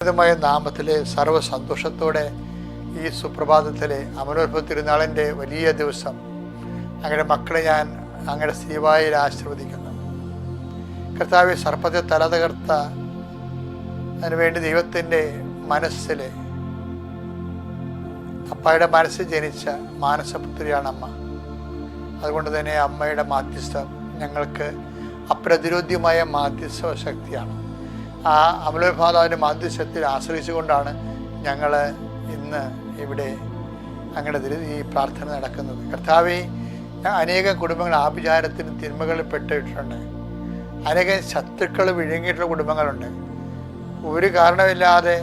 മായ നാമത്തിലെ സർവ്വസന്തോഷത്തോടെ ഈ സുപ്രഭാതത്തിലെ അമലോത്ഭവ തിരുനാളിൻ്റെ വലിയ ദിവസം അങ്ങയുടെ മക്കളെ ഞാൻ അങ്ങയുടെ സ്ലീവായിൽ ആശീർവദിക്കുന്നു. കർത്താവെ, സർപ്പത്തെ തല തകർത്ത അതിനുവേണ്ടി ദൈവത്തിൻ്റെ മനസ്സിൽ അപ്പായുടെ മനസ്സിൽ ജനിച്ച മാനസപുത്രിയാണ് അമ്മ. അതുകൊണ്ട് തന്നെ അമ്മയുടെ മാധ്യസ്ഥം ഞങ്ങൾക്ക് അപ്രതിരോധ്യമായ മാധ്യസ്ഥ ശക്തിയാണ്. ആ അമലോത്ഭവത്തിൻ്റെ മാധ്യസ്ഥത്തിൽ ആശ്രയിച്ചുകൊണ്ടാണ് ഞങ്ങൾ ഇന്ന് ഇവിടെ അങ്ങയുടെ ഈ പ്രാർത്ഥന നടക്കുന്നത്. കർത്താവെ, അനേകം കുടുംബങ്ങൾ ആഭിചാരത്തിനും തിന്മകളിൽ പെട്ടിട്ടുണ്ട്. അനേകം ശത്രുക്കൾ വിഴുങ്ങിയിട്ടുള്ള കുടുംബങ്ങളുണ്ട്. ഒരു കാരണമില്ലാതെ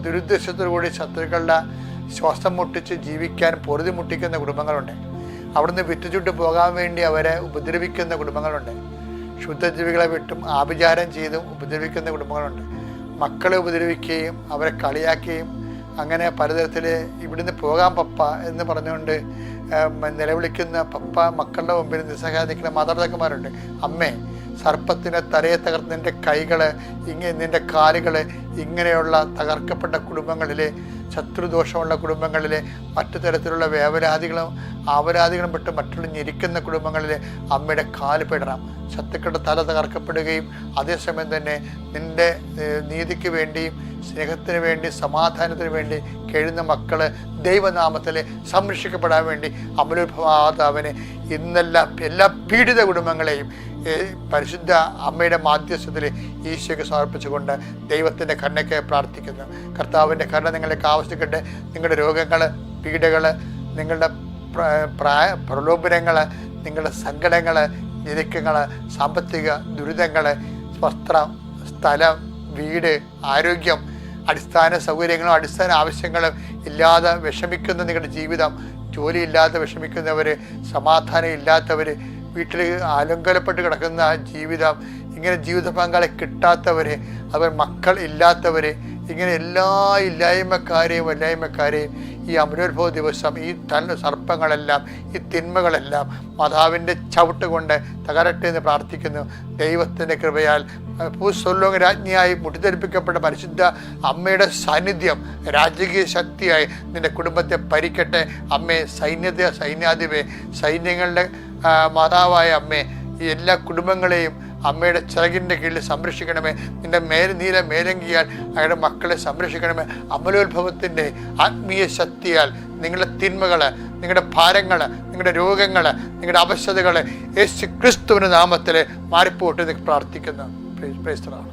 ദുരുദ്ദേശത്തോടുകൂടി ശത്രുക്കളുടെ ശ്വാസം മുട്ടിച്ച് ജീവിക്കാൻ പൊറുതി മുട്ടിക്കുന്ന കുടുംബങ്ങളുണ്ട്. അവിടുന്ന് വിറ്റുചുട്ട് പോകാൻ വേണ്ടി അവരെ ഉപദ്രവിക്കുന്ന കുടുംബങ്ങളുണ്ട്. ശുദ്ധജീവികളെ വിട്ടും ആഭിചാരം ചെയ്തും ഉപദ്രവിക്കുന്ന കുടുംബങ്ങളുണ്ട്. മക്കളെ ഉപദ്രവിക്കുകയും അവരെ കളിയാക്കുകയും അങ്ങനെ പലതരത്തിൽ ഇവിടുന്ന് പോകാൻ പപ്പ എന്ന് പറഞ്ഞുകൊണ്ട് നിലവിളിക്കുന്ന പപ്പ മക്കളുടെ മുമ്പിൽ നിസ്സഹായ നിൽക്കുന്ന മാതാപിതാക്കന്മാരുണ്ട്. അമ്മേ, സർപ്പത്തിൻ്റെ തലയെ തകർത്ത് നിൻ്റെ കൈകൾ നിൻ്റെ കാലുകൾ ഇങ്ങനെയുള്ള തകർക്കപ്പെട്ട കുടുംബങ്ങളിലെ ശത്രുദോഷമുള്ള കുടുംബങ്ങളിലെ മറ്റു തരത്തിലുള്ള വേവലാദികളും ആവലാദികളും പെട്ട് മറ്റുള്ള ഞെരിക്കുന്ന കുടുംബങ്ങളിലെ അമ്മയുടെ കാല് പെടണം. ശത്രുക്കളുടെ തല തകർക്കപ്പെടുകയും അതേസമയം തന്നെ നിൻ്റെ നീതിക്ക് വേണ്ടിയും സ്നേഹത്തിന് വേണ്ടി സമാധാനത്തിന് വേണ്ടി കഴിയുന്ന മക്കള് ദൈവനാമത്തിൽ സംരക്ഷിക്കപ്പെടാൻ വേണ്ടി അമലോത്ഭവമാതാവിനെ ഇന്നെല്ലാം എല്ലാ പീഡിത കുടുംബങ്ങളെയും പരിശുദ്ധ അമ്മയുടെ മാധ്യസ്ഥത്തിൽ ഈശോയ്ക്ക് സമർപ്പിച്ചുകൊണ്ട് ദൈവത്തിൻ്റെ കരുണയ്ക്ക് പ്രാർത്ഥിക്കുന്നു. കർത്താവിൻ്റെ കരുണ നിങ്ങളിലേക്ക് ആവശ്യിക്കട്ടെ. നിങ്ങളുടെ രോഗങ്ങൾ, പീഡകൾ, നിങ്ങളുടെ പ്രലോഭനങ്ങൾ, നിങ്ങളുടെ സങ്കടങ്ങൾ, ഞെരുക്കങ്ങൾ, സാമ്പത്തിക ദുരിതങ്ങൾ, വസ്ത്രം, സ്ഥലം, വീട്, ആരോഗ്യം, അടിസ്ഥാന സൗകര്യങ്ങളും അടിസ്ഥാന ആവശ്യങ്ങളും ഇല്ലാതെ വിഷമിക്കുന്ന നിങ്ങളുടെ ജീവിതം, ജോലിയില്ലാതെ വിഷമിക്കുന്നവർ, സമാധാനം ഇല്ലാത്തവർ, വീട്ടിൽ ആലങ്കലപ്പെട്ട് കിടക്കുന്ന ജീവിതം, ഇങ്ങനെ ജീവിത പങ്കാളി കിട്ടാത്തവർ, അവർ മക്കൾ ഇല്ലാത്തവർ, ഇങ്ങനെ എല്ലാ ഇല്ലായ്മക്കാരെയും ഈ അമലോത്ഭവ ദിവസം ഈ സർപ്പങ്ങളെല്ലാം ഈ തിന്മകളെല്ലാം മാതാവിൻ്റെ ചവിട്ട് കൊണ്ട് തകരട്ടെ എന്ന് പ്രാർത്ഥിക്കുന്നു. ദൈവത്തിൻ്റെ കൃപയാൽ ഭൂസ്വർലോക രാജ്ഞിയായി മുട്ടിത്തെറിപ്പിക്കപ്പെട്ട പരിശുദ്ധ അമ്മയുടെ സാന്നിധ്യം രാജകീയ ശക്തിയായി നിൻ്റെ കുടുംബത്തെ ഭരിക്കട്ടെ. അമ്മേ, സൈന്യാധിപേ, സൈന്യങ്ങളുടെ മാതാവായ അമ്മേ, ഈ എല്ലാ കുടുംബങ്ങളെയും അമ്മയുടെ ചിറകിൻ്റെ കീഴിൽ സംരക്ഷിക്കണമേ. നിൻ്റെ നീല മേലങ്കിയാൽ അയാളുടെ മക്കളെ സംരക്ഷിക്കണമേ. അമലോത്ഭവത്തിൻ്റെ ആത്മീയ ശക്തിയാൽ നിങ്ങളുടെ തിന്മകൾ, നിങ്ങളുടെ ഭാരങ്ങൾ, നിങ്ങളുടെ രോഗങ്ങൾ, നിങ്ങളുടെ അവശതകൾ യേശു ക്രിസ്തുവിൻ്റെ നാമത്തിൽ മാറിപ്പോട്ട് പ്രാർത്ഥിക്കുന്നു. Praise the Lord.